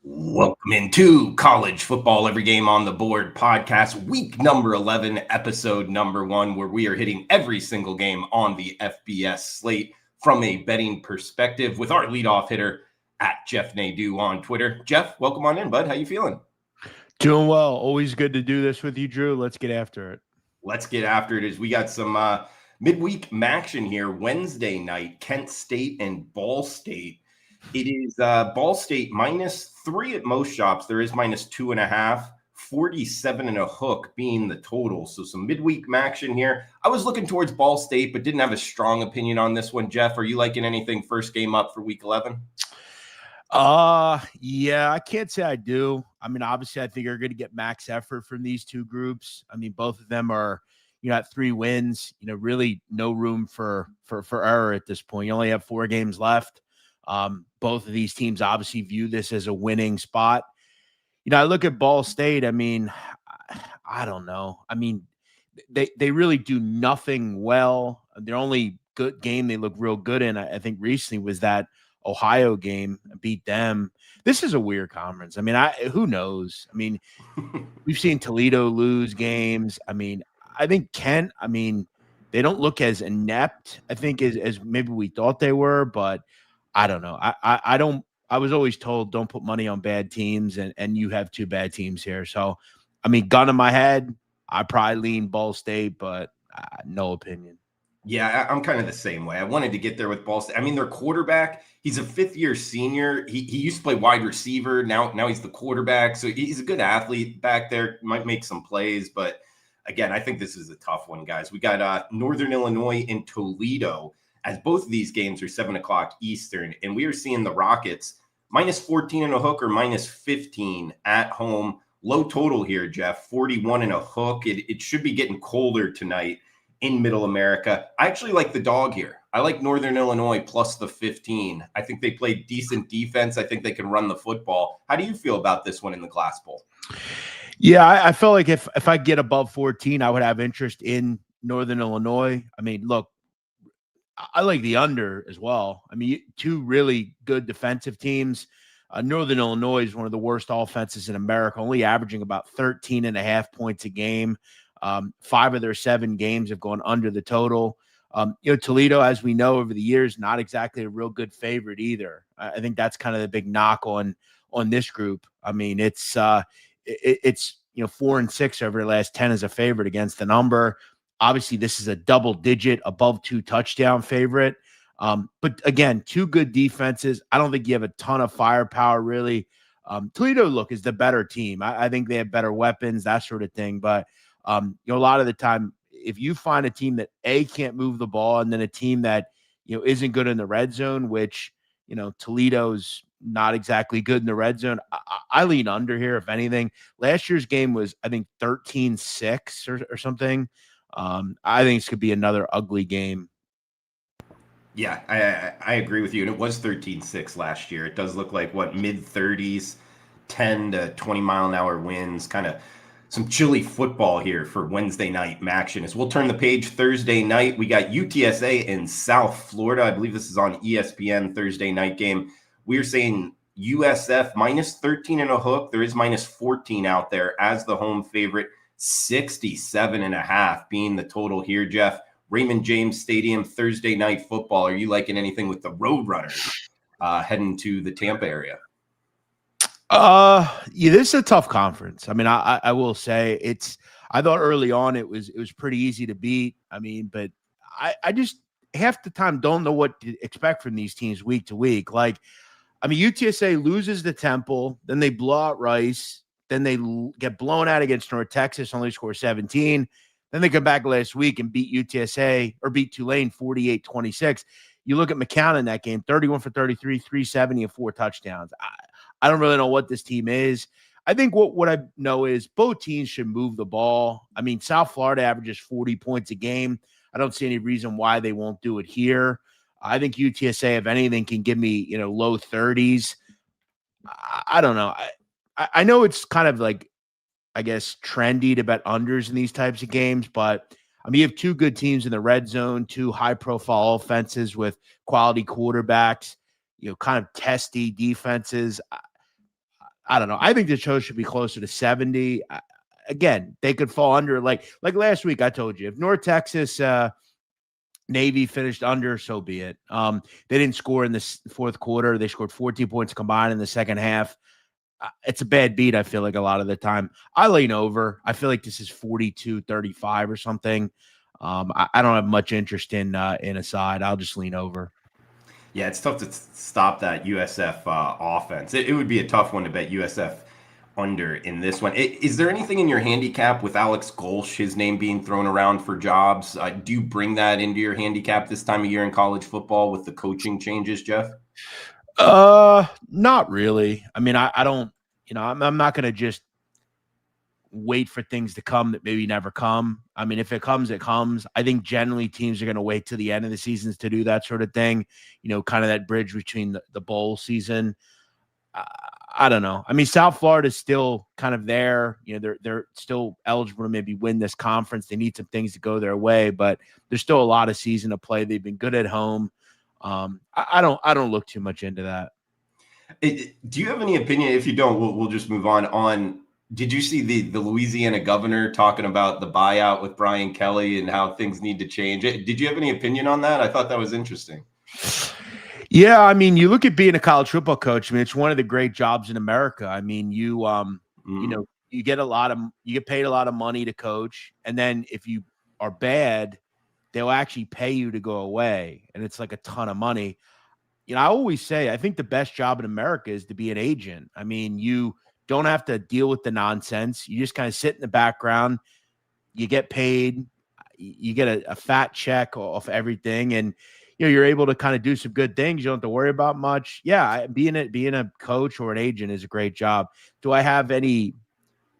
Welcome into College Football Every Game on the Board podcast, week number 11, episode number 1, where we are hitting every single game on the FBS slate from a betting perspective with our leadoff hitter at Jeff Nadeau on Twitter. Jeff, welcome on in, bud. How you feeling? Doing well. Always good to do this with you, Drew. Let's get after it. Let's get after it as we got some midweek action here. Wednesday night, Kent State and Ball State. It is Ball State -3 at most shops. There is -2.5, 47 and a hook being the total. So some midweek action here. I was looking towards Ball State, but didn't have a strong opinion on this one. Jeff, are you liking anything first game up for week 11? Yeah, I can't say I do. I mean, obviously, I think you're going to get max effort from these two groups. I mean, both of them are, at 3 wins. Really no room for error at this point. You only have 4 games left. Both of these teams obviously view this as a winning spot. I look at Ball State. I mean, I don't know. I mean, they really do nothing well. Their only good game they look real good in, I think, recently was that Ohio game. Beat them. This is a weird conference. I mean, who knows? I mean, we've seen Toledo lose games. I mean, I think Kent, they don't look as inept, I think, as maybe we thought they were, but I don't know. I was always told don't put money on bad teams, and you have 2 bad teams here. So, I mean, gun in my head, I probably lean Ball State, but no opinion. Yeah, I'm kind of the same way. I wanted to get there with Ball State. I mean, their quarterback, he's a 5th-year senior. He used to play wide receiver. Now he's the quarterback. So he's a good athlete back there, might make some plays. But again, I think this is a tough one, guys. We got Northern Illinois and Toledo, as both of these games are 7 o'clock Eastern. And we are seeing the Rockets -14 and a hook or -15 at home. Low total here, Jeff, 41 and a hook. It should be getting colder tonight in Middle America. I actually like the dog here. I like Northern Illinois plus the 15. I think they play decent defense. I think they can run the football. How do you feel about this one in the Glass Bowl? Yeah, I felt like if I get above 14, I would have interest in Northern Illinois. I mean, look, I like the under as well. I mean, 2 really good defensive teams. Northern Illinois is one of the worst offenses in America, only averaging about 13.5 points a game. 5 of their 7 games have gone under the total. Toledo, as we know over the years, not exactly a real good favorite either. I think that's kind of the big knock on this group. I mean, it's 4 and 6 over the last 10 as a favorite against the number. Obviously, this is a double-digit, above 2 touchdown favorite. But again, 2 good defenses. I don't think you have a ton of firepower, really. Toledo, look, is the better team. I think they have better weapons, that sort of thing. But a lot of the time, if you find a team that can't move the ball, and then a team that isn't good in the red zone, which Toledo's not exactly good in the red zone, I lean under here. If anything, last year's game was, I think, 13-6 or something. I think this could be another ugly game. Yeah, I agree with you. And it was 13-6 last year. It does look like mid-30s, 10 to 20 mile an hour winds, kind of some chilly football here for Wednesday night action. As we'll turn the page Thursday night, we got UTSA in South Florida. I believe this is on ESPN Thursday night game. We're saying USF -13 and a hook. There is -14 out there as the home favorite. 67.5 being the total here, Jeff. Raymond James Stadium, Thursday night football. Are you liking anything with the Roadrunners heading to the Tampa area? Yeah, this is a tough conference. I mean, I will say I thought early on it was pretty easy to beat. I mean, but I just half the time don't know what to expect from these teams week to week. Like, I mean, UTSA loses to Temple, then they blow out Rice, then they get blown out against North Texas, only score 17. Then they come back last week and beat UTSA or beat Tulane 48-26. You look at McCown in that game, 31 for 33, 370 and 4 touchdowns. I don't really know what this team is. I think what I know is both teams should move the ball. I mean, South Florida averages 40 points a game. I don't see any reason why they won't do it here. I think UTSA, if anything, can give me, low 30s. I don't know. I know it's kind of like, I guess, trendy to bet unders in these types of games, but I mean, you have 2 good teams in the red zone, 2 high-profile offenses with quality quarterbacks, kind of testy defenses. I don't know. I think the show should be closer to 70. Again, they could fall under like last week. I told you if North Texas Navy finished under, so be it. They didn't score in the fourth quarter. They scored 14 points combined in the second half. It's a bad beat, I feel like, a lot of the time. I lean over. I feel like this is 42-35 or something. I don't have much interest in a side. I'll just lean over. Yeah, it's tough to stop that USF offense. It would be a tough one to bet USF under in this one. Is there anything in your handicap with Alex Golsh, his name being thrown around for jobs? Do you bring that into your handicap this time of year in college football with the coaching changes, Jeff? Not really. I mean, I don't, I'm not going to just wait for things to come that maybe never come. I mean, if it comes, it comes. I think generally teams are going to wait to the end of the seasons to do that sort of thing, kind of that bridge between the bowl season. I don't know. I mean, South Florida is still kind of there. They're still eligible to maybe win this conference. They need some things to go their way, but there's still a lot of season to play. They've been good at home. I don't look too much into that. Do you have any opinion? If you don't, we'll just move on. Did you see the Louisiana governor talking about the buyout with Brian Kelly and how things need to change? Did you have any opinion on that? I thought that was interesting. Yeah, I mean, you look at being a college football coach. I mean, it's one of the great jobs in America. I mean, you get paid a lot of money to coach, and then if you are bad, they'll actually pay you to go away, and it's like a ton of money. I always say I think the best job in America is to be an agent. I mean, you don't have to deal with the nonsense. You just kind of sit in the background. You get paid. You get a fat check off everything, and you're able to kind of do some good things. You don't have to worry about much. Yeah, being a coach or an agent is a great job. Do I have any?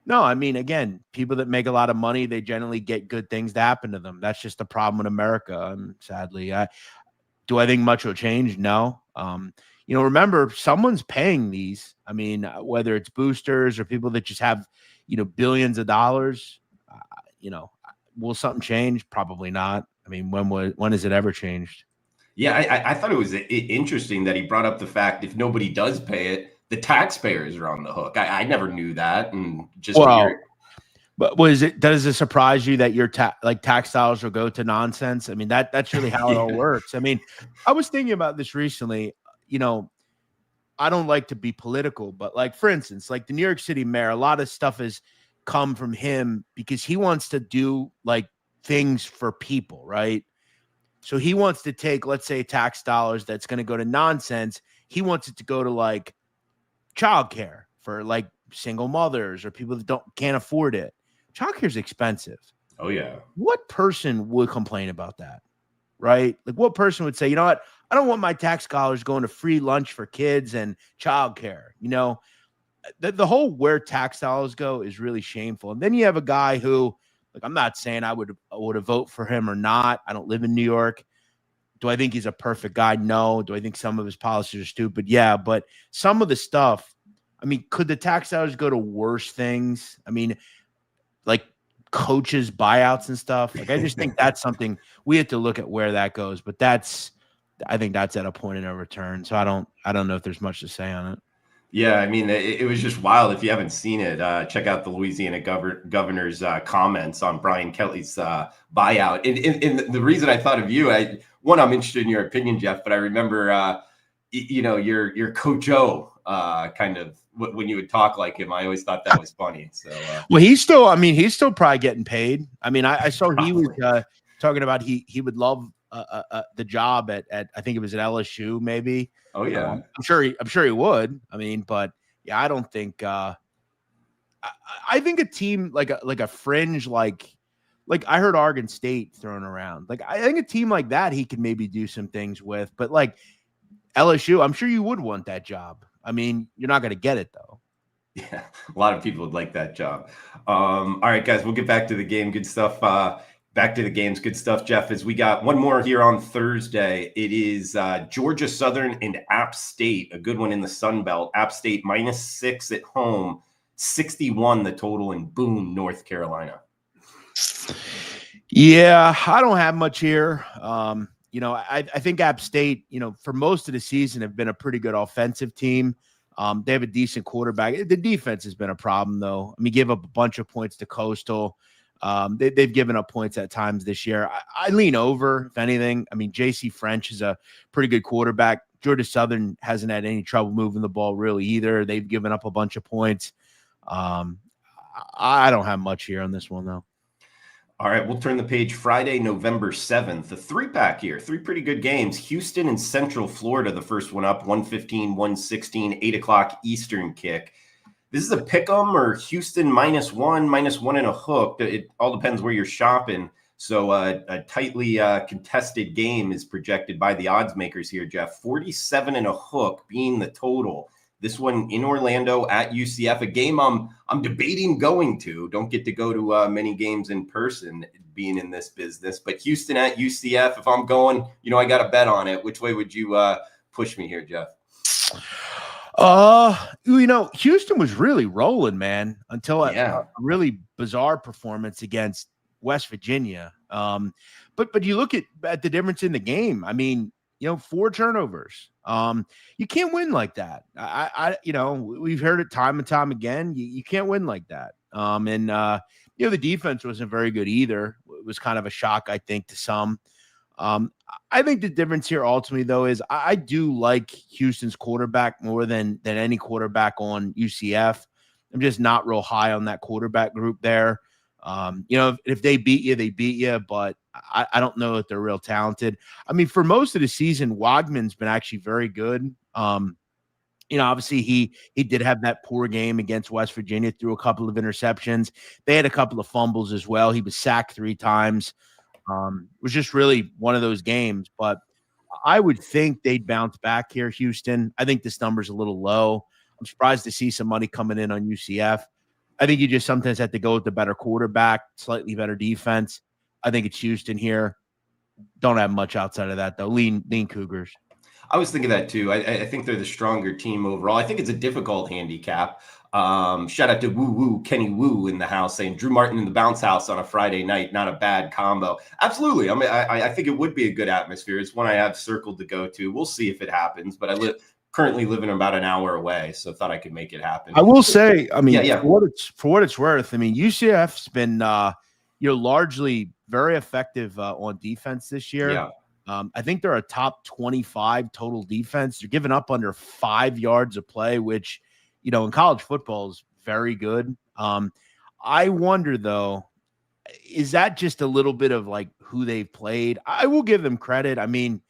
No, I mean, again, people that make a lot of money, they generally get good things to happen to them. That's just the problem in America. Sadly, do I think much will change? No. Remember, someone's paying these. I mean, whether it's boosters or people that just have, billions of dollars, will something change? Probably not. I mean, when has it ever changed? Yeah, I thought it was interesting that he brought up the fact if nobody does pay it, the taxpayers are on the hook. I never knew that, and just but does it surprise you that your tax dollars will go to nonsense? I mean, that's really how it all works. I mean, I was thinking about this recently. I don't like to be political, but like, for instance, like the New York City mayor, a lot of stuff has come from him because he wants to do like things for people, right? So he wants to take, let's say, tax dollars that's going to go to nonsense. He wants it to go to like childcare for like single mothers or people that can't afford it. Childcare is expensive. Oh yeah. What person would complain about that? Right? Like what person would say, you know what? I don't want my tax dollars going to free lunch for kids and childcare. The whole where tax dollars go is really shameful. And then you have a guy who, like, I'm not saying I would vote for him or not. I don't live in New York. Do I think he's a perfect guy? No. Do I think some of his policies are stupid? Yeah. But some of the stuff, I mean, could the tax dollars go to worse things? I mean, like coaches buyouts and stuff. Like, I just think that's something we have to look at where that goes. But I think that's at a point in no return. So I don't know if there's much to say on it. Yeah, I mean, it was just wild. If you haven't seen it, check out the Louisiana governor's comments on Brian Kelly's buyout. And the reason I thought of you, I'm interested in your opinion, Jeff, but I remember, your Coach O kind of when you would talk like him. I always thought that was funny. So, well, he's still probably getting paid. I mean, I saw he was talking about he would love the job at I think it was at LSU, maybe. Oh yeah, I'm sure he would. I mean, but yeah, I don't think. I think a team like a fringe like I heard Oregon State thrown around. Like I think a team like that he could maybe do some things with. But like LSU, I'm sure you would want that job. I mean, you're not going to get it though. Yeah, a lot of people would like that job. All right, guys, we'll get back to the game. Good stuff. Back to the games. Good stuff, Jeff. As we got one more here on Thursday, it is Georgia Southern and App State, a good one in the Sun Belt. App State -6 at home, 61 the total in Boone, North Carolina. Yeah, I don't have much here. I think App State, for most of the season have been a pretty good offensive team. They have a decent quarterback. The defense has been a problem, though. I mean, gave up a bunch of points to Coastal. They've given up points at times this year. I lean over, if anything. I mean, J.C. French is a pretty good quarterback. Georgia Southern hasn't had any trouble moving the ball really either. They've given up a bunch of points. I don't have much here on this one, though. All right, we'll turn the page. Friday, November 7th, a 3-pack here. 3 pretty good games. Houston and Central Florida, the first one up, 115, 116, 8 o'clock Eastern kick. This is a pick 'em or Houston -1 and a hook. It all depends where you're shopping. So a tightly contested game is projected by the odds makers here, Jeff. 47 and a hook being the total. This one in Orlando at UCF, a game I'm debating going to. Don't get to go to many games in person being in this business. But Houston at UCF, if I'm going, I got a bet on it. Which way would you push me here, Jeff? Houston was really rolling, man, until a really bizarre performance against West Virginia. But you look at the difference in the game. I mean, 4 turnovers. You can't win like that. We've heard it time and time again. You can't win like that. The defense wasn't very good either. It was kind of a shock, I think, to some. I think the difference here ultimately, though, is I do like Houston's quarterback more than any quarterback on UCF. I'm just not real high on that quarterback group there. If they beat you, they beat you, but I don't know that they're real talented. I mean, for most of the season, Wagman's been actually very good. Obviously he did have that poor game against West Virginia, threw a couple of interceptions. They had a couple of fumbles as well. He was sacked 3 times. It was just really one of those games, but I would think they'd bounce back here, Houston. I think this number's a little low. I'm surprised to see some money coming in on UCF. I think you just sometimes have to go with the better quarterback, slightly better defense. I think it's Houston here. Don't have much outside of that, though. Lean Cougars. I was thinking that, too. I think they're the stronger team overall. I think it's a difficult handicap. Shout out to Woo Kenny Woo in the house saying Drew Martin in the bounce house on a Friday night. Not a bad combo. Absolutely. I mean, I think it would be a good atmosphere. It's one I have circled to go to. We'll see if it happens, but I currently living about an hour away, so thought I could make it happen. I will say, I mean, for what it's worth, I mean, UCF's been largely very effective on defense this year. Yeah. I think they're a top 25 total defense. They're giving up under 5 yards of play, which, in college football is very good. I wonder, though, is that just a little bit of like who they've played? I will give them credit. I mean,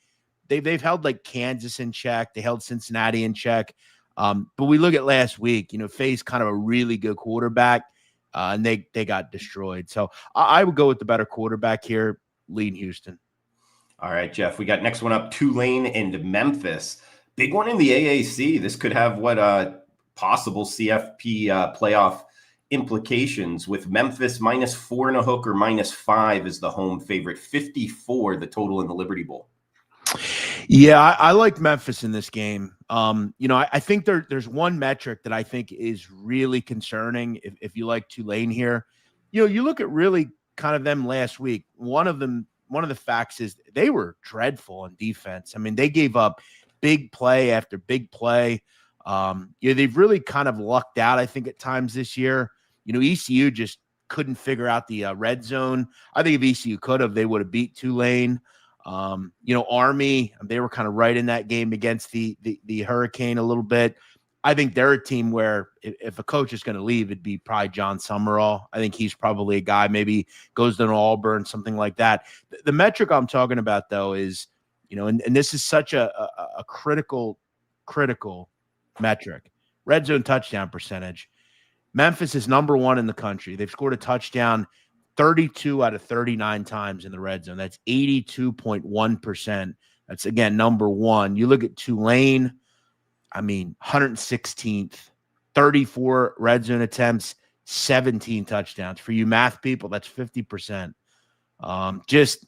they've held like Kansas in check. They held Cincinnati in check. But we look at last week, faced kind of a really good quarterback, and they got destroyed. So I would go with the better quarterback here, lean Houston. All right, Jeff, we got next one up, Tulane and Memphis. Big one in the AAC. This could have possible CFP playoff implications with Memphis -4 and a hook or -5 is the home favorite. 54, the total in the Liberty Bowl. Yeah, I like Memphis in this game. I think there's one metric that I think is really concerning if you like Tulane here. You look at really kind of them last week. One of the facts is they were dreadful on defense. I mean, they gave up big play after big play. They've really kind of lucked out, I think, at times this year. ECU just couldn't figure out the red zone. I think if ECU could have, they would have beat Tulane. Army, they were kind of right in that game against the Hurricane a little bit. I think they're a team where if a coach is going to leave, it'd be probably John Summerall. I think he's probably a guy, maybe goes to Auburn, something like that. The metric I'm talking about, though, is, and this is such a critical metric. Red zone touchdown percentage. Memphis is number 1 in the country. They've scored a touchdown 32 out of 39 times in the red zone. That's 82.1%. That's, again, number 1. You look at Tulane, 116th, 34 red zone attempts, 17 touchdowns. For you math people, that's 50%. Just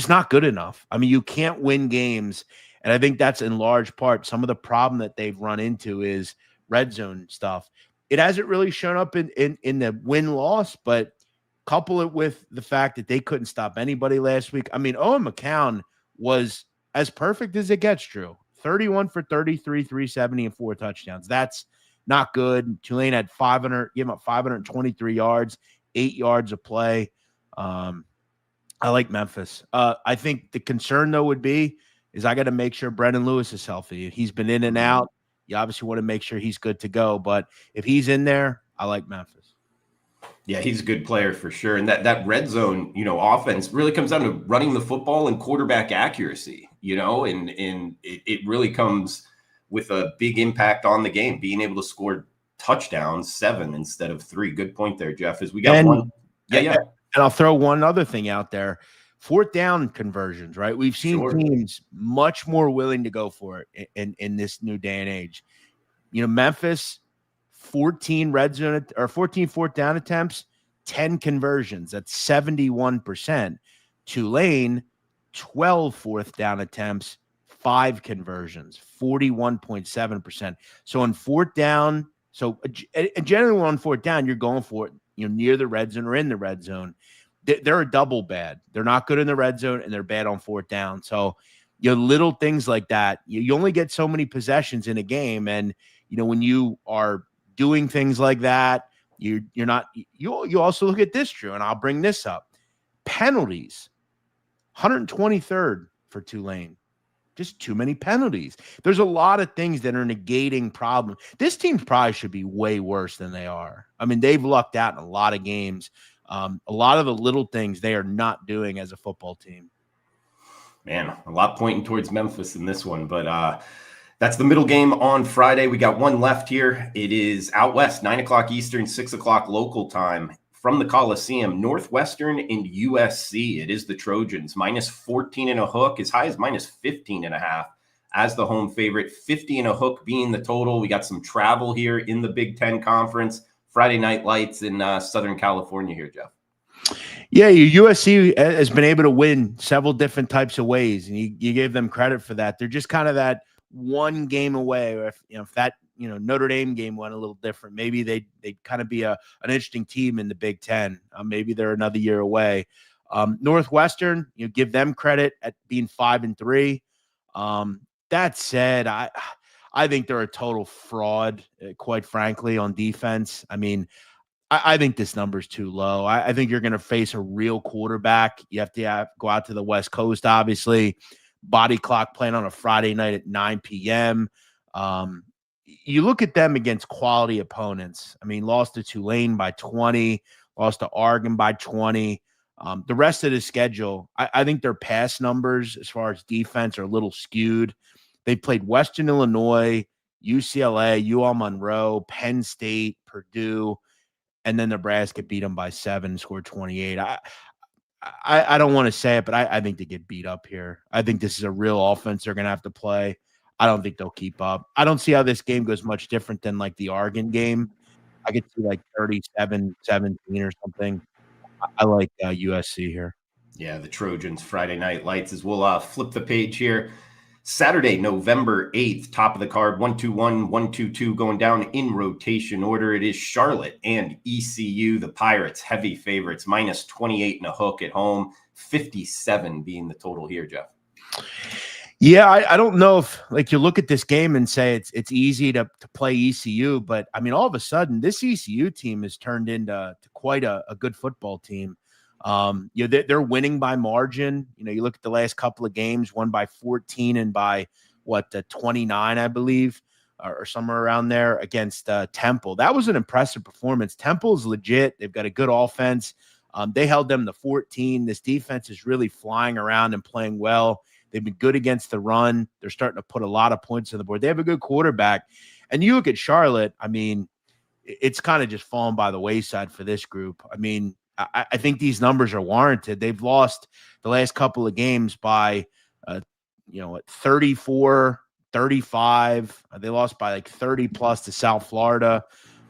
not good enough. I mean, you can't win games. And I think that's in large part some of the problem that they've run into is red zone stuff. It hasn't really shown up in the win-loss, but couple it with the fact that they couldn't stop anybody last week. I mean, Owen McCown was as perfect as it gets, Drew. 31 for 33, 370, and 4 touchdowns. That's not good. Tulane had 500, gave up 523 yards, 8 yards of play. I like Memphis. I think the concern, though, would be is I got to make sure Brendan Lewis is healthy. He's been in and out. You obviously want to make sure he's good to go. But if he's in there, I like Memphis. Yeah, he's a good player for sure. And that red zone, offense really comes down to running the football and quarterback accuracy, and it really comes with a big impact on the game, being able to score touchdowns, 7 instead of 3. Good point there, Jeff, as we got one. Yeah. And I'll throw one other thing out there. 4th down conversions, right? We've seen teams much more willing to go for it in this new day and age. Memphis, 14 red zone or 14 4th down attempts, 10 conversions. That's 71%. Tulane, 12 4th down attempts, 5 conversions, 41.7%. So on 4th down, generally on 4th down, you're going for it, near the red zone or in the red zone. They're a double bad. They're not good in the red zone and they're bad on 4th down. So, little things like that. You only get so many possessions in a game, and when you are doing things like that, you're not. You also look at this, Drew, and I'll bring this up. Penalties, 123rd for Tulane. Just too many penalties. There's a lot of things that are negating problems. This team probably should be way worse than they are. I mean, they've lucked out in a lot of games. A lot of the little things they are not doing as a football team. Man, a lot pointing towards Memphis in this one, but that's the middle game on Friday. We got one left here. It is out west, 9 o'clock Eastern, 6 o'clock local time. From the Coliseum, Northwestern and USC. It is the Trojans, minus 14 and a hook, as high as minus 15 and a half as the home favorite, 50 and a hook being the total. We got some travel here in the Big Ten Conference. Friday night lights in Southern California here, Jeff. Yeah, USC has been able to win several different types of ways, and you gave them credit for that. They're just kind of that one game away. Or if that Notre Dame game went a little different, maybe they'd kind of be an interesting team in the Big Ten. Maybe they're another year away. Northwestern, give them credit at being 5-3. That said, I think they're a total fraud, quite frankly, on defense. I mean, I think this number is too low. I think you're going to face a real quarterback. You have to go out to the West Coast, obviously. Body clock playing on a Friday night at 9 p.m. You look at them against quality opponents. I mean, lost to Tulane by 20, lost to Oregon by 20. The rest of the schedule, I think their pass numbers as far as defense are a little skewed. They played Western Illinois, UCLA, UL Monroe, Penn State, Purdue, and then Nebraska beat them by 7, scored 28. I don't want to say it, but I think they get beat up here. I think this is a real offense they're going to have to play. I don't think they'll keep up. I don't see how this game goes much different than like the Oregon game. I could see like 37-17 or something. I like USC here. Yeah, the Trojans Friday night lights as we'll flip the page here. Saturday, November 8th, top of the card, 1-2-1, 1-2-2 going down in rotation order. It is Charlotte and ECU, the Pirates, heavy favorites, minus 28 and a hook at home, 57 being the total here, Jeff. Yeah, I don't know if you look at this game and say it's easy to play ECU, but I mean, all of a sudden this ECU team has turned into quite a good football team. They're winning by margin. You look at the last couple of games, won by 14 and by 29, I believe, or somewhere around there against Temple. That was an impressive performance. Temple's legit. They've got a good offense. They held them to 14. This defense is really flying around and playing well. They've been good against the run. They're starting to put a lot of points on the board. They have a good quarterback. And you look at Charlotte, I mean, it's kind of just fallen by the wayside for this group. I mean, I think these numbers are warranted. They've lost the last couple of games by, 34, 35. They lost by like 30 plus to South Florida.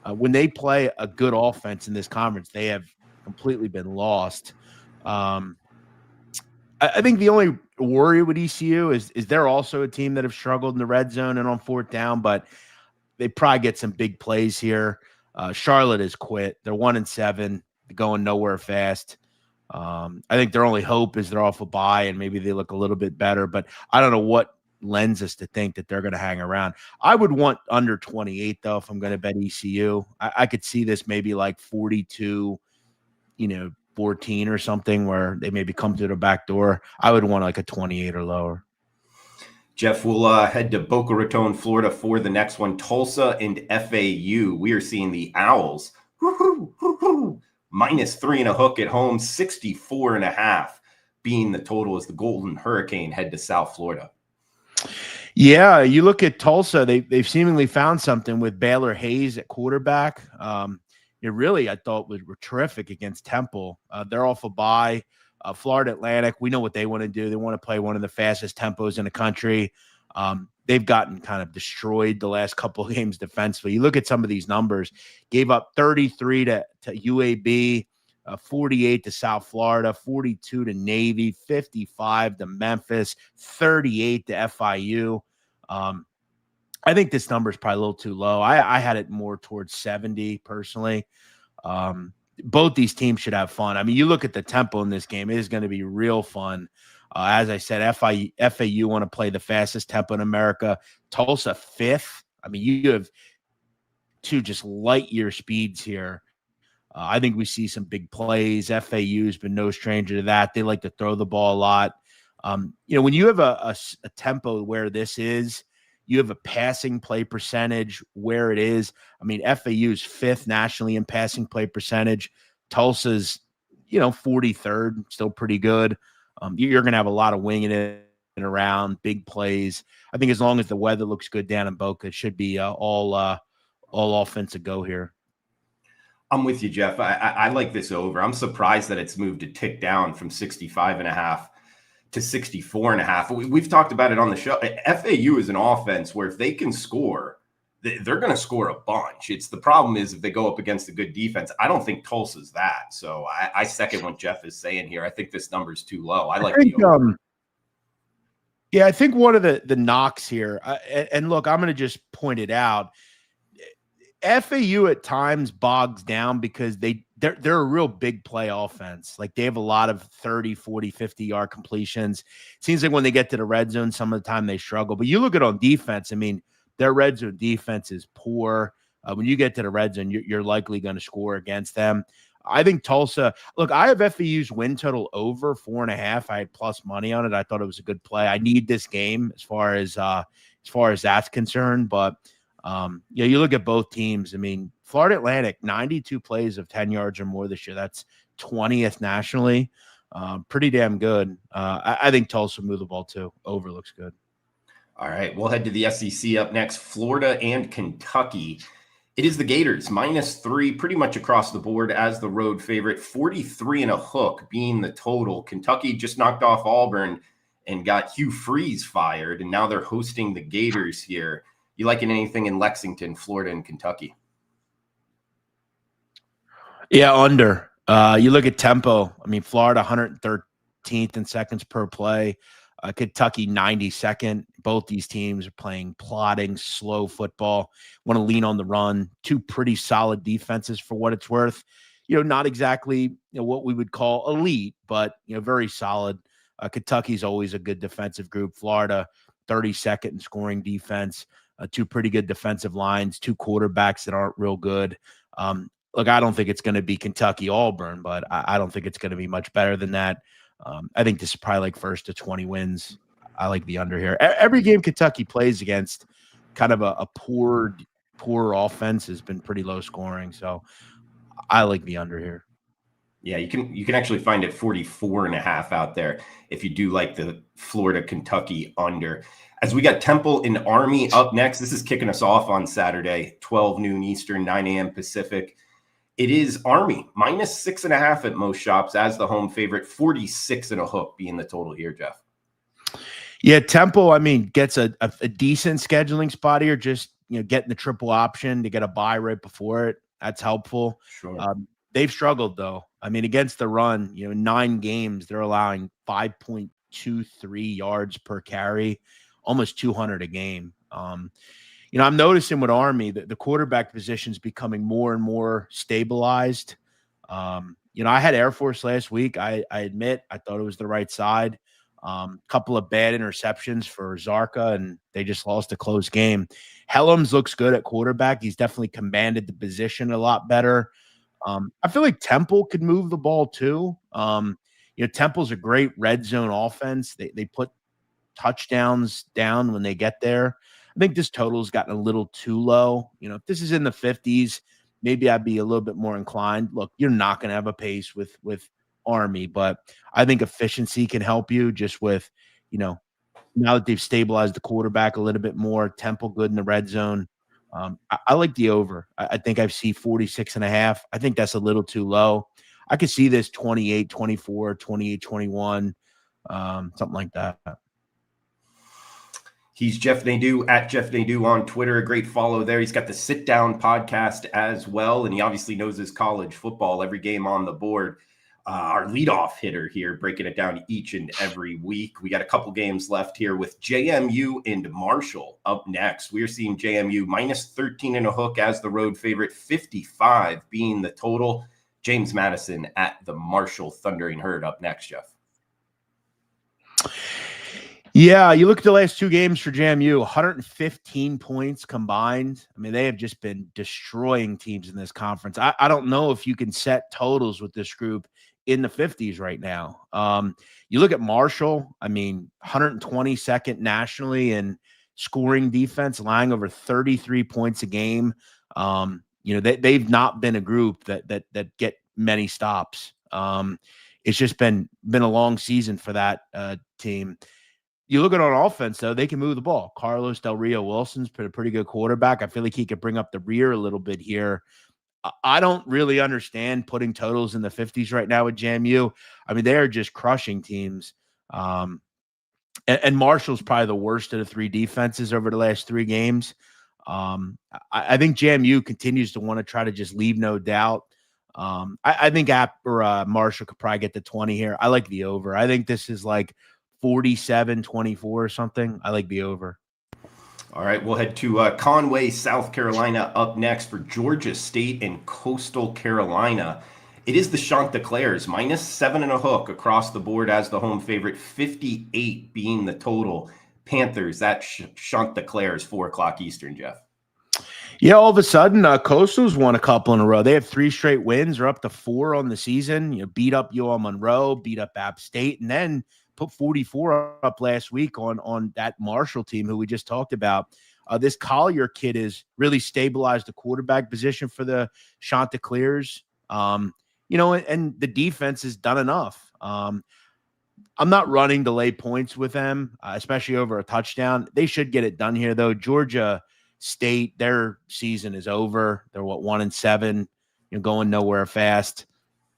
When they play a good offense in this conference, they have completely been lost. I think the only worry with ECU is they're also a team that have struggled in the red zone and on 4th down, but they probably get some big plays here. Charlotte has quit. They're 1-7. They're going nowhere fast. I think their only hope is they're off a bye and maybe they look a little bit better, but I don't know what lends us to think that they're going to hang around. I would want under 28 though if I'm going to bet ECU. I could see this maybe like 42, 14 or something where they maybe come through the back door. I would want like a 28 or lower. Jeff, we'll head to Boca Raton, Florida for the next one. Tulsa and FAU. We are seeing the Owls -3.5 at home, 64.5 being the total as the Golden Hurricane head to South Florida. Yeah, you look at Tulsa, they've seemingly found something with Baylor Hayes at quarterback. I thought were terrific against Temple. They're off a bye. Florida Atlantic, we know what they want to do. They want to play one of the fastest tempos in the country. They've gotten kind of destroyed the last couple of games defensively. You look at some of these numbers, gave up 33 to UAB, 48 to South Florida, 42 to Navy, 55 to Memphis, 38 to FIU. I think this number is probably a little too low. I had it more towards 70 personally. Both these teams should have fun. I mean, you look at the tempo in this game, it is going to be real fun. As I said, FAU want to play the fastest tempo in America. Tulsa 5th. I mean, you have two just light year speeds here. I think we see some big plays. FAU's been no stranger to that. They like to throw the ball a lot. When you have a tempo where this is, you have a passing play percentage where it is. I mean, FAU's 5th nationally in passing play percentage. Tulsa's, 43rd, still pretty good. You're going to have a lot of winging it and around, big plays. I think as long as the weather looks good down in Boca, it should be all offensive go here. I'm with you, Jeff. I like this over. I'm surprised that it's moved a tick down from 65.5 to 64.5. We've talked about it on the show. FAU is an offense where if they can score, they're going to score a bunch. It's the problem is if they go up against a good defense. I don't think Tulsa's that. So I second what Jeff is saying here. I think this number is too low. I think the over. Yeah, I think one of the knocks here, and look, I'm going to just point it out. FAU at times bogs down because they're a real big play offense. Like they have a lot of 30, 40, 50-yard completions. It seems like when they get to the red zone, some of the time they struggle. But you look at on defense, I mean, their red zone defense is poor. When you get to the red zone, you're likely going to score against them. I think Tulsa, look, I have FAU's win total over 4.5. I had plus money on it. I thought it was a good play. I need this game as far as that's concerned. But you look at both teams. I mean, Florida Atlantic, 92 plays of 10 yards or more this year. That's 20th nationally. Pretty damn good. I think Tulsa move the ball too. Over looks good. All right, we'll head to the SEC up next. Florida and Kentucky. It is the Gators, -3, pretty much across the board as the road favorite. 43.5 being the total. Kentucky just knocked off Auburn and got Hugh Freeze fired, and now they're hosting the Gators here. You liking anything in Lexington, Florida, and Kentucky? Yeah, under. You look at tempo. I mean, Florida 113th in seconds per play. Kentucky 92nd. Both these teams are playing plodding, slow football. Want to lean on the run. Two pretty solid defenses for what it's worth. Not exactly what we would call elite, but very solid. Kentucky's always a good defensive group. Florida 32nd in scoring defense. Two pretty good defensive lines. Two quarterbacks that aren't real good. Look, I don't think it's going to be Kentucky Auburn, but I don't think it's going to be much better than that. I think this is probably like 1st to 20 wins. I like the under here. Every game Kentucky plays against kind of a poor offense has been pretty low scoring. So I like the under here. Yeah, you can actually find it 44.5 out there if you do like the Florida Kentucky under. As we got Temple and Army up next, this is kicking us off on Saturday, 12 noon Eastern, 9 a.m. Pacific. It is Army -6.5 at most shops as the home favorite, 46.5 being the total here, Jeff. Yeah, Temple, I mean, gets a decent scheduling spot here, just getting the triple option to get a bye right before it. That's helpful. Sure. They've struggled though. I mean, against the run, 9 games, they're allowing 5.23 yards per carry, almost 200 a game. I'm noticing with Army that the quarterback position is becoming more and more stabilized. I had Air Force last week. I admit I thought it was the right side. Couple of bad interceptions for Zarka, and they just lost a close game. Helms looks good at quarterback. He's definitely commanded the position a lot better. I feel like Temple could move the ball too. Temple's a great red zone offense. They put touchdowns down when they get there. I think this total's gotten a little too low. If this is in the 50s, maybe I'd be a little bit more inclined. Look, you're not going to have a pace with Army, but I think efficiency can help you just with, now that they've stabilized the quarterback a little bit more. Temple good in the red zone. I like the over. I think I see 46.5. I think that's a little too low. I could see this 28-24, 28-21, something like that. He's Jeff Nadeau at Jeff Nadeau on Twitter. A great follow there. He's got the Sit Down podcast as well, and he obviously knows his college football, every game on the board. Our leadoff hitter here, breaking it down each and every week. We got a couple games left here with JMU and Marshall up next. We're seeing JMU minus 13 and a hook as the road favorite, 55 being the total. James Madison at the Marshall Thundering Herd up next, Jeff. Yeah, you look at the last two games for JMU, 115 points combined. I mean, they have just been destroying teams in this conference. I don't know if you can set totals with this group in the 50s right now. You look at Marshall, 122nd nationally in scoring defense, allowing over 33 points a game. They've not been a group that get many stops. It's just been a long season for that team. You look at on offense, though, they can move the ball. Carlos Del Rio Wilson's a pretty good quarterback. I feel like he could bring up the rear a little bit here. I don't really understand putting totals in the 50s right now with JMU. They are just crushing teams. And Marshall's probably the worst of the three defenses over the last three games. I think JMU continues to want to try to just leave no doubt. I think Marshall could probably get the 20 here. I like the over. I think this is like 47-24 or something. I like the over. All right, we'll head to Conway, South Carolina up next for Georgia State and Coastal Carolina. It is the Chanticleers, minus 7 and a hook across the board as the home favorite, 58 being the total. Panthers, that Chanticleers, 4 o'clock Eastern, Jeff. Yeah, all of a sudden, Coastal's won a couple in a row. They have 3 straight wins. They're up to 4 on the season. Beat up UL Monroe, beat up App State, and then put 44 up last week on that Marshall team who we just talked about. This Collier kid has really stabilized the quarterback position for the Chanticleers. And the defense has done enough. I'm not running to lay points with them, especially over a touchdown. They should get it done here, though. Georgia State, their season is over. They're 1-7, going nowhere fast.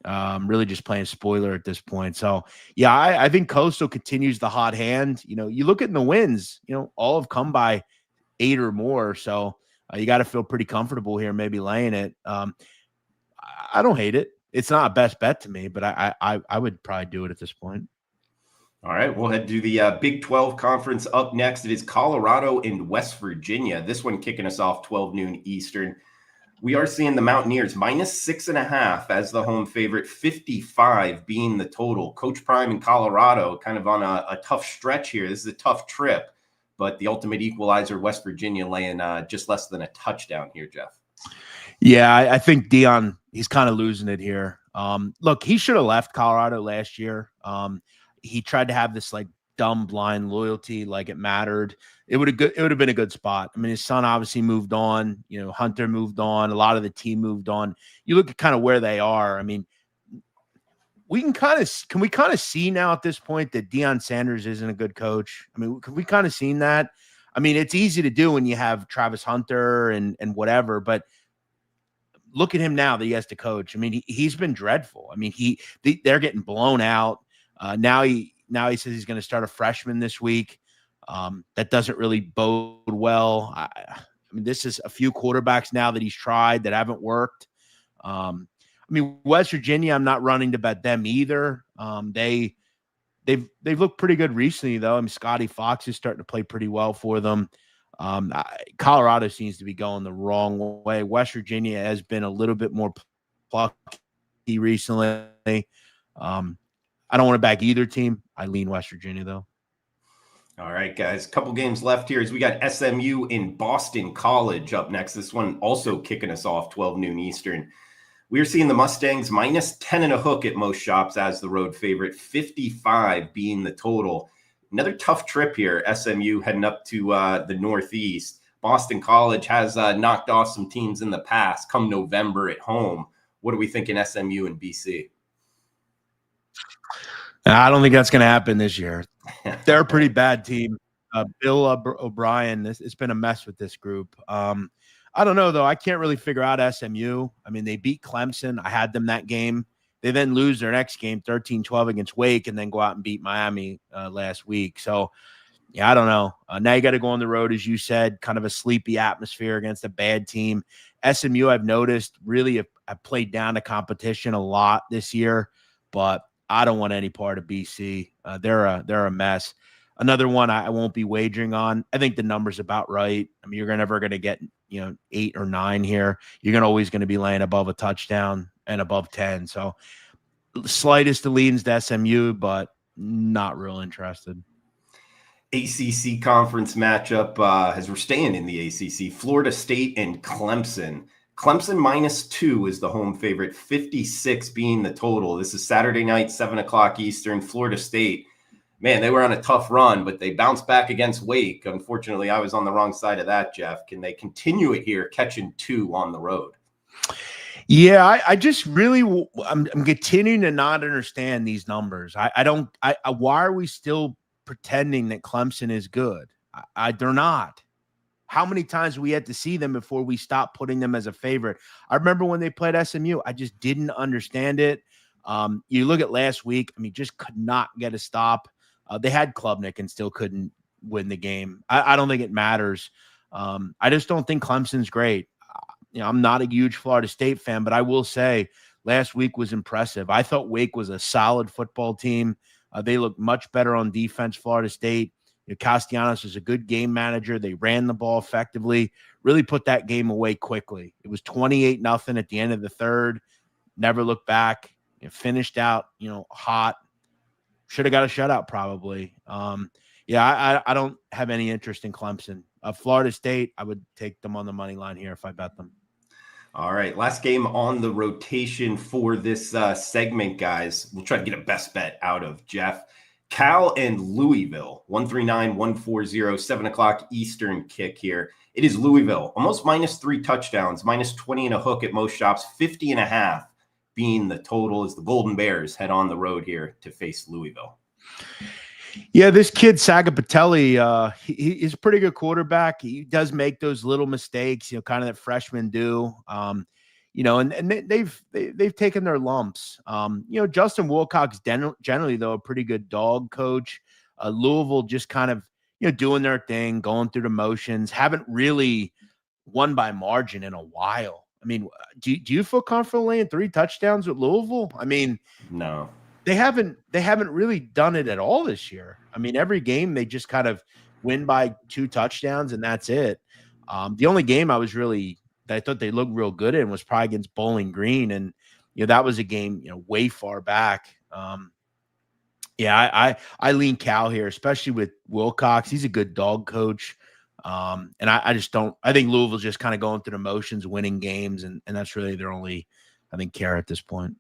Really just playing spoiler at this point. So, yeah, I think Coastal continues the hot hand. You look at the wins, all have come by 8 or more. So you got to feel pretty comfortable here, maybe laying it. I don't hate it. It's not a best bet to me, but I would probably do it at this point. All right, we'll head to the Big 12 Conference up next. It is Colorado and West Virginia. This one kicking us off 12 noon Eastern. We are seeing the Mountaineers minus 6.5 as the home favorite, 55 being the total. Coach Prime in Colorado kind of on a tough stretch here. This is a tough trip, but the ultimate equalizer, West Virginia laying just less than a touchdown here, Jeff. Yeah, I think Dion, he's kind of losing it here. Look, he should have left Colorado last year. He tried to have this dumb blind loyalty, like it mattered. It would have been a good spot. His son obviously moved on. Hunter moved on. A lot of the team moved on. You look at kind of where they are. We can we kind of see now at this point that Deion Sanders isn't a good coach. We kind of seen that. It's easy to do when you have Travis Hunter and whatever, but look at him now that he has to coach. He's been dreadful. They're getting blown out. Now he says he's going to start a freshman this week. That doesn't really bode well. This is a few quarterbacks now that he's tried that haven't worked. West Virginia, I'm not running to bet them either. They've looked pretty good recently, though. Scotty Fox is starting to play pretty well for them. Colorado seems to be going the wrong way. West Virginia has been a little bit more plucky recently. I don't want to back either team. I lean West Virginia, though. All right, guys. A couple games left here as we got SMU in Boston College up next. This one also kicking us off 12 noon Eastern. We are seeing the Mustangs minus 10 and a hook at most shops as the road favorite, 55 being the total. Another tough trip here. SMU heading up to the Northeast. Boston College has knocked off some teams in the past come November at home. What are we thinking SMU and BC? I don't think that's going to happen this year. They're a pretty bad team. Bill O'Brien, it's been a mess with this group. I don't know, though. I can't really figure out SMU. I mean, they beat Clemson. I had them that game. They then lose their next game, 13-12 against Wake, and then go out and beat Miami last week. So, yeah, I don't know. Now you got to go on the road, as you said, kind of a sleepy atmosphere against a bad team. SMU, I've noticed, really have played down the competition a lot this year, but I don't want any part of BC. They're a mess. Another one I won't be wagering on. I think the number's about right. I mean, you're never going to get 8 or 9 here. You're always going to be laying above a touchdown and above 10. So slightest of leans to SMU, but not real interested. ACC conference matchup as we're staying in the ACC. Florida State and Clemson. Clemson -2 is the home favorite, 56 being the total. This is Saturday night, 7 o'clock Eastern. Florida State, man, they were on a tough run, but they bounced back against Wake. Unfortunately, I was on the wrong side of that, Jeff. Can they continue it here, catching 2 on the road? Yeah, I just really, I'm continuing to not understand these numbers. Why are we still pretending that Clemson is good? They're not. How many times we had to see them before we stopped putting them as a favorite? I remember when they played SMU, I just didn't understand it. You look at last week, I mean, just could not get a stop. They had Klubnik and still couldn't win the game. I don't think it matters. I just don't think Clemson's great. I'm not a huge Florida State fan, but I will say last week was impressive. I thought Wake was a solid football team. They looked much better on defense, Florida State. Castellanos is a good game manager. They ran the ball effectively, really put that game away quickly. It was 28-0 at the end of the third. Never looked back. Finished out, hot. Should have got a shutout probably. I don't have any interest in Clemson. Florida State, I would take them on the money line here if I bet them. All right, last game on the rotation for this segment, guys. We'll try to get a best bet out of Jeff. Cal and Louisville, 139-140, 7 o'clock Eastern kick here. It is Louisville, almost -3 touchdowns, -20 and a hook at most shops, 50.5 being the total as the Golden Bears head on the road here to face Louisville. Yeah, this kid, Sagapatelli, he's a pretty good quarterback. He does make those little mistakes, kind of that freshmen do. And they've taken their lumps. Justin Wilcox generally though a pretty good dog coach. Louisville just kind of doing their thing, going through the motions. Haven't really won by margin in a while. I mean, do you feel comfortable laying 3 touchdowns with Louisville? I mean, no, they haven't really done it at all this year. I mean, every game they just kind of win by 2 touchdowns and that's it. The only game I thought they looked real good in was probably against Bowling Green. And, that was a game, way far back. I lean Cal here, especially with Wilcox. He's a good dog coach. And I think Louisville's just kind of going through the motions, winning games. And that's really their only, I think, care at this point.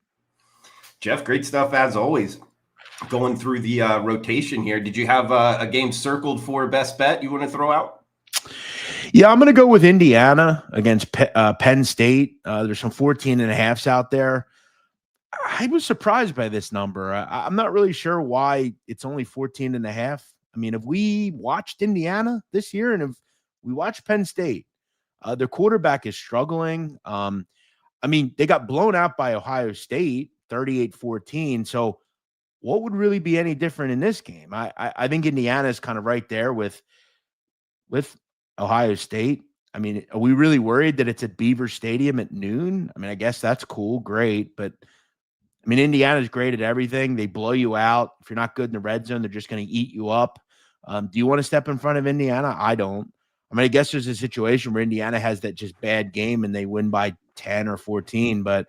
Jeff, great stuff as always. Going through the rotation here. Did you have a game circled for best bet you want to throw out? Yeah, I'm going to go with Indiana against Penn State. There's some 14.5s out there. I was surprised by this number. I'm not really sure why it's only 14.5. I mean, if we watched Indiana this year and if we watched Penn State, their quarterback is struggling. I mean, they got blown out by Ohio State, 38-14. So what would really be any different in this game? I think Indiana is kind of right there with Ohio State. I mean, are we really worried that it's at Beaver Stadium at noon? I mean, I guess that's cool. Great. But I mean, Indiana's great at everything. They blow you out. If you're not good in the red zone, they're just going to eat you up. Do you want to step in front of Indiana? I don't. I mean, I guess there's a situation where Indiana has that just bad game and they win by 10 or 14, but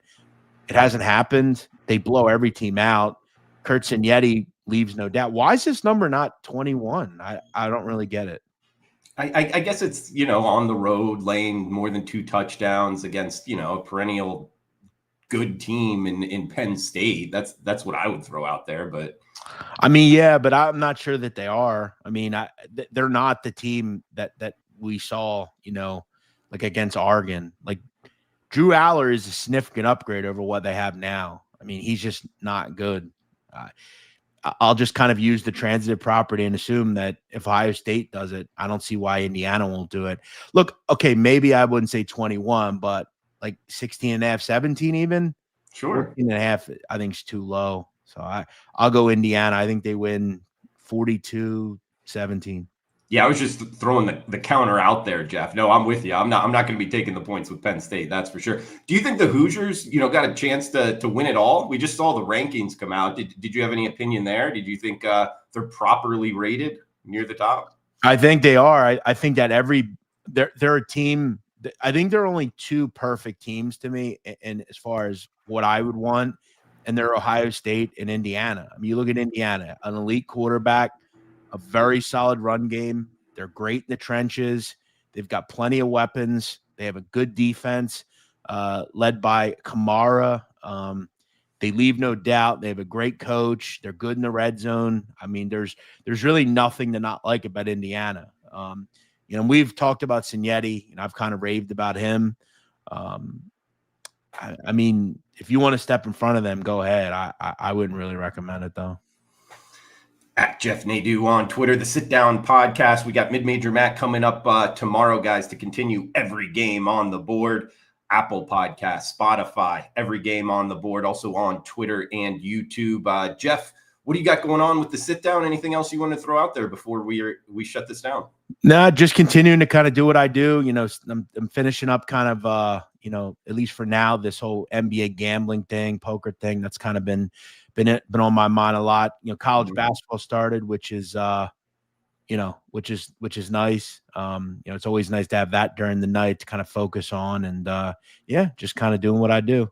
it hasn't happened. They blow every team out. Kurt Signetti leaves no doubt. Why is this number not 21? I don't really get it. I guess it's, on the road, laying more than 2 touchdowns against, a perennial good team in Penn State. That's what I would throw out there. But I mean, yeah, but I'm not sure that they are. I mean, they're not the team that we saw, like against Oregon. Like Drew Aller is a significant upgrade over what they have now. I mean, he's just not good. I'll just kind of use the transitive property and assume that if Ohio State does it, I don't see why Indiana won't do it. Look, okay, maybe I wouldn't say 21, but like 16 and a half, 17 even. Sure. 14 and a half, I think is too low. So I'll go Indiana. I think they win 42-17. Yeah, I was just throwing the counter out there, Jeff. No, I'm with you. I'm not going to be taking the points with Penn State. That's for sure. Do you think the Hoosiers, got a chance to win it all? We just saw the rankings come out. Did you have any opinion there? Did you think they're properly rated near the top? I think they are. I think that they're a team. I think there are only 2 perfect teams to me, and as far as what I would want, and they're Ohio State and Indiana. I mean, you look at Indiana, an elite quarterback, a very solid run game. They're great in the trenches. They've got plenty of weapons. They have a good defense, led by Kamara. They leave no doubt. They have a great coach. They're good in the red zone. I mean, there's really nothing to not like about Indiana. We've talked about Signetti, and I've kind of raved about him. I mean, if you want to step in front of them, go ahead. I wouldn't really recommend it, though. At Jeff Nadeau on Twitter, the Sit Down Podcast. We got Mid-Major Matt coming up tomorrow, guys, to continue every game on the board. Apple Podcast, Spotify, every game on the board, also on Twitter and YouTube. Jeff, what do you got going on with the Sit Down? Anything else you want to throw out there before we shut this down? No, just continuing to kind of do what I do. I'm finishing up kind of, at least for now, this whole NBA gambling thing, poker thing. That's kind of been on my mind a lot. College basketball started, which is which is nice. It's always nice to have that during the night to kind of focus on, and just kind of doing what I do.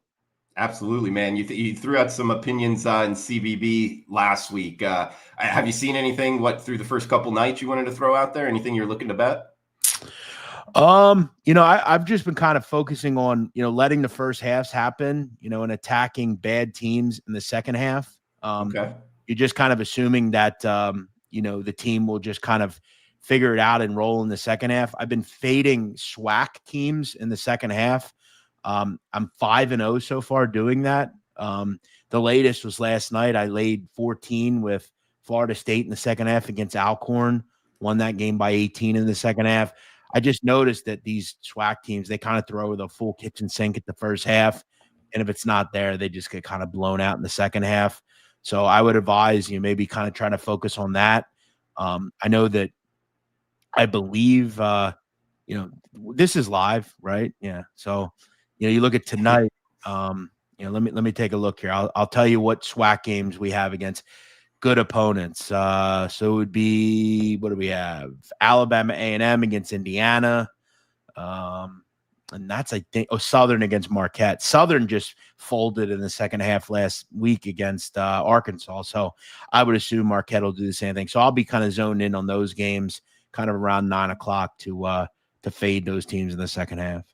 Absolutely, man. You threw out some opinions in CBB last week. Have you seen anything through the first couple nights you wanted to throw out there? Anything you're looking to bet? I've just been kind of focusing on, letting the first halves happen, and attacking bad teams in the second half. Okay. You're just kind of assuming that, the team will just kind of figure it out and roll in the second half. I've been fading SWAC teams in the second half. I'm 5-0 so far doing that. The latest was last night. I laid 14 with Florida State in the second half against Alcorn, won that game by 18 in the second half. I just noticed that these SWAC teams, they kind of throw the full kitchen sink at the first half. And if it's not there, they just get kind of blown out in the second half. So I would advise you maybe kind of trying to focus on that. I know that I believe, this is live, right? Yeah. So, you look at tonight, let me take a look here. I'll tell you what SWAC games we have against good opponents. So it would be, what do we have? Alabama A&M against Indiana. And that's, I think, Southern against Marquette. Southern just folded in the second half last week against Arkansas. So I would assume Marquette will do the same thing. So I'll be kind of zoned in on those games kind of around 9:00 to fade those teams in the second half.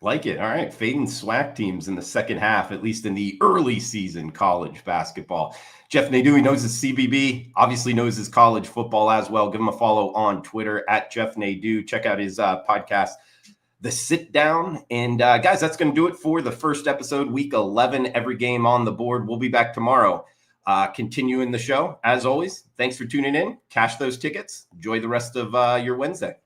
Like it. All right. Fading SWAC teams in the second half, at least in the early season college basketball. Jeff Nadeau, he knows his CBB, obviously knows his college football as well. Give him a follow on Twitter at Jeff Nadeau. Check out his podcast, The Sit Down. And guys, that's going to do it for the first episode, week 11, every game on the board. We'll be back tomorrow, continuing the show. As always, thanks for tuning in. Cash those tickets. Enjoy the rest of your Wednesday.